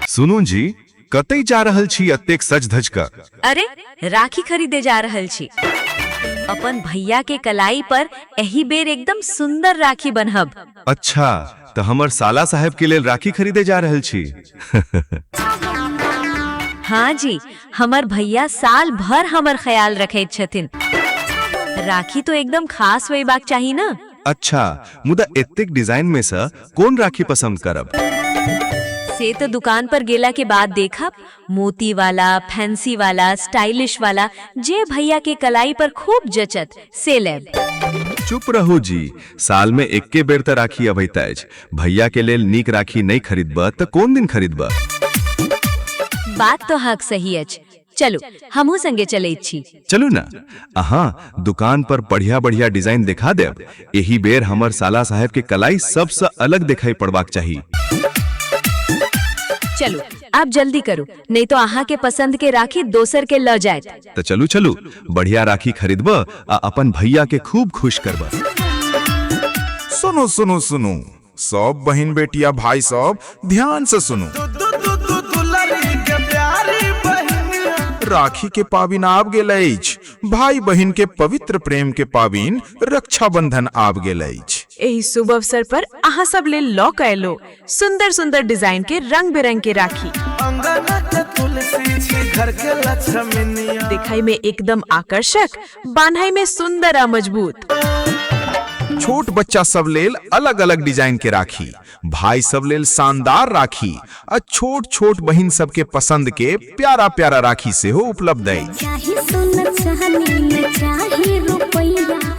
सुनू जी, कतई जा रहल छी अतेक सज धज कर? अरे राखी खरीदे जा रहल छी। अपन भैया के कलाई पर एही बेर एकदम सुंदर राखी बनहब। अच्छा, तो हमर साला साहब के लेल राखी खरीदे जा रहल छी। हाँ जी, हमर भैया साल भर हमर ख्याल रखैत छथिन। राखी तो एकदम खास होइबाक चाही ना। अच्छा, मुदा एतेक डिजाइन में से कौन राखी पसंद करब? से तो दुकान पर गेला के बाद देखब। मोती वाला, फैंसी वाला, स्टाइलिश वाला, जे भैया के कलाई पर खूब जचत से लेब। चुप रहो जी, साल में एक्के बेर त राखी अबैत अछि। भैया के लेल नीक राखी नहीं खरीदब त कोन दिन खरीदब? बात तो हक सही अछि। चलो हमहू संगे चलैत छी। चलू ना, अहाँ दुकान पर बढ़िया बढ़िया डिजाइन दिखा देब। यही बेर हमर साला साहब के कलाई सबसे अलग दिखाई पड़बाक चाहिए। चलो आप जल्दी करो, नहीं तो अहाँ के पसंद के राखी दोसर के ल जाए। तो चलू चलू, बढ़िया राखी खरीदब आ अपन भैया के खूब खुश करब। सुनो सुनो सुनो, सब बहन बेटिया भाई सब ध्यान से सुनो। राखी के पाविन आब गेल अछि। भाई बहन के पवित्र प्रेम के पाविन रक्षाबंधन आब गेल अछि। एही शुभ अवसर पर अहाँ सब ले लॉ कैलो सुंदर सुंदर डिजाइन के रंग बिरंग के राखी। दिखाई में एकदम आकर्षक, बान्हाई में सुंदर आ मजबूत। छोट बच्चा सब लेल अलग अलग डिजाइन के राखी, भाई सब लेल शानदार राखी और छोट छोट बहन सब के पसंद के प्यारा प्यारा राखी से हो उपलब्ध है।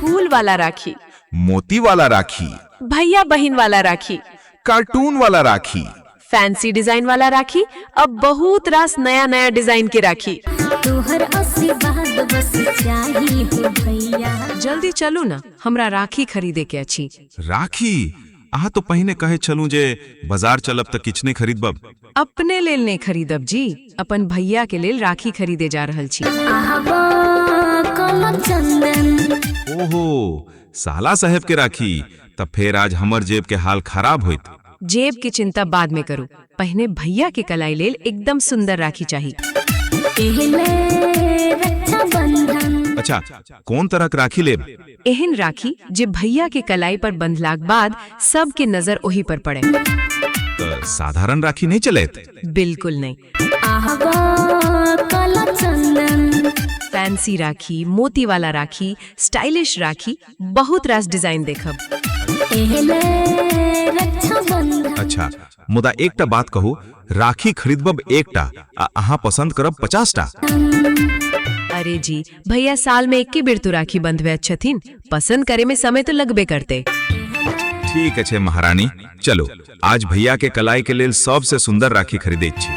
फूल वाला राखी, मोती वाला राखी, भैया बहन वाला राखी, कार्टून वाला राखी, फैंसी डिजाइन वाला राखी, अब बहुत रास नया नया डिजाइन के राखी। जल्दी चलू ना, हमरा राखी खरीदे के अछि। राखी? अहाँ तो पहले कहे चलू जे बाजार चलब त किछ नहीं खरीदब। अपने लेल नहीं खरीदब जी, अपन भैया के लेल राखी खरीदे जा रहल छी। ओहो, साला साहब के राखी, तब फिर आज हमर जेब के हाल खराब होइत। जेब की चिंता बाद में करो, पहले भैया के कलाई लेल एकदम सुंदर राखी चाहिए। अच्छा, कौन तरह के राखी लेब? एहन राखी जे भैया के कलाई पर बंधलाक बाद सब के नजर ओही पर पड़े। तो साधारण राखी नहीं चलेत? बिल्कुल नहीं। फैंसी राखी, मोती वाला राखी, स्टाइलिश राखी, बहुत रास डिजाइन देखब। अच्छा, मुदा एकटा बात कहू, राखी खरीदब एकटा आ अहाँ पसंद करब 50टा। अरे जी, भैया साल में एक बेर तो राखी बंधवे छथिन, पसंद करे में समय तो लगबे करते। ठीक है महारानी, चलो आज भैया के कलाई के लेल सबसे सुंदर राखी खरीदे छी।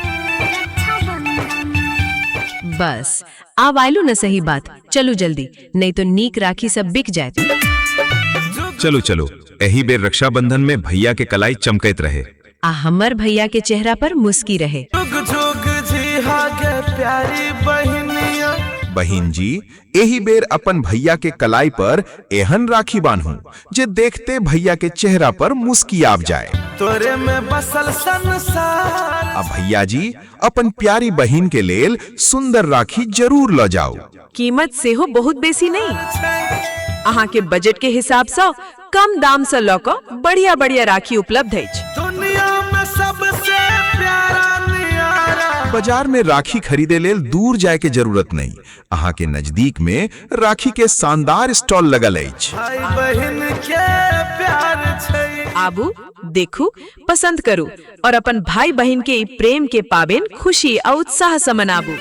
बस अब आइलू न सही बात, चलो जल्दी, नहीं तो नीक राखी सब बिक जाए। चलो चलो, यही बेर रक्षाबंधन में भैया के कलाई चमकैत रहे आ हमर भैया के चेहरा पर मुस्की रहे। बहिन जी, यही बेर अपन भैया के कलाई पर एहन राखी बांधू जे देखते भैया के चेहरा पर मुस्की आब जाए। तोरे में बसल संसार। अब भैया जी अपन प्यारी बहिन के लेल सुंदर राखी जरूर ल जाओ। कीमत से हो बहुत बेसी नहीं, अहाँ के बजट के हिसाब से कम दाम से लौक बढ़िया बढ़िया राखी उपलब्ध है। बाजार में राखी खरीदे लेल दूर जाए के जरूरत नहीं, अहाँ के नजदीक में राखी के शानदार स्टॉल लगल अछि। आबू देखू, पसंद करू और अपन भाई बहन के प्रेम के पावन खुशी और उत्साह से मनाबू।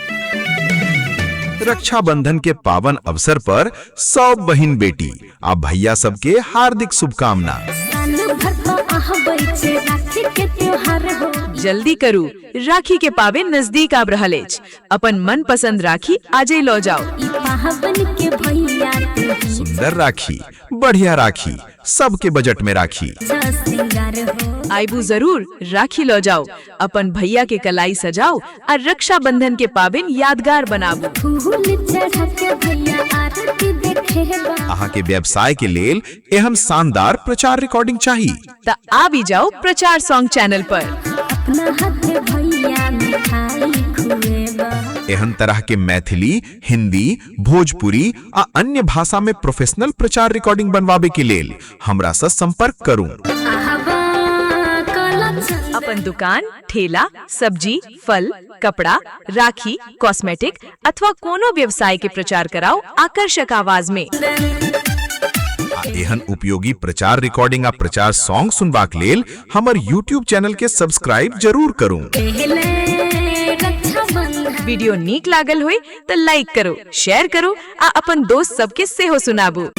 रक्षाबंधन के पावन अवसर पर सब बहन बेटी आ भैया सबके हार्दिक शुभकामना। जल्दी करू, राखी के पावन नजदीक आब रहल अछि। अपन मन पसंद राखी आजे लो जाओ। सुंदर राखी, बढ़िया राखी सबके बजट में राखी। आइबू जरूर राखी लो जाओ, अपन भैया के कलाई सजाओ और रक्षाबंधन के पाबिन यादगार बनाबू। अहाँ के व्यवसाय के लेल एहन शानदार प्रचार रिकॉर्डिंग चाहिए त आ भी जाओ प्रचार सॉन्ग चैनल पर। एहन तरह के मैथिली, हिंदी, भोजपुरी आ अन्य भाषा में प्रोफेशनल प्रचार रिकॉर्डिंग बनवाबे के लेल हमरा से संपर्क करू। अपन दुकान, ठेला, सब्जी, फल, कपड़ा, राखी, कॉस्मेटिक अथवा कोनो व्यवसाय के प्रचार कराओ आकर्षक आवाज में। एहन उपयोगी प्रचार रिकॉर्डिंग आ प्रचार सॉन्ग सुनबाक लेल हमर YouTube चैनल के सब्सक्राइब जरूर करू। वीडियो नीक लागल होई तो लाइक करो, शेयर करो आ अपन दोस्त सबके सेहो सुनाबू।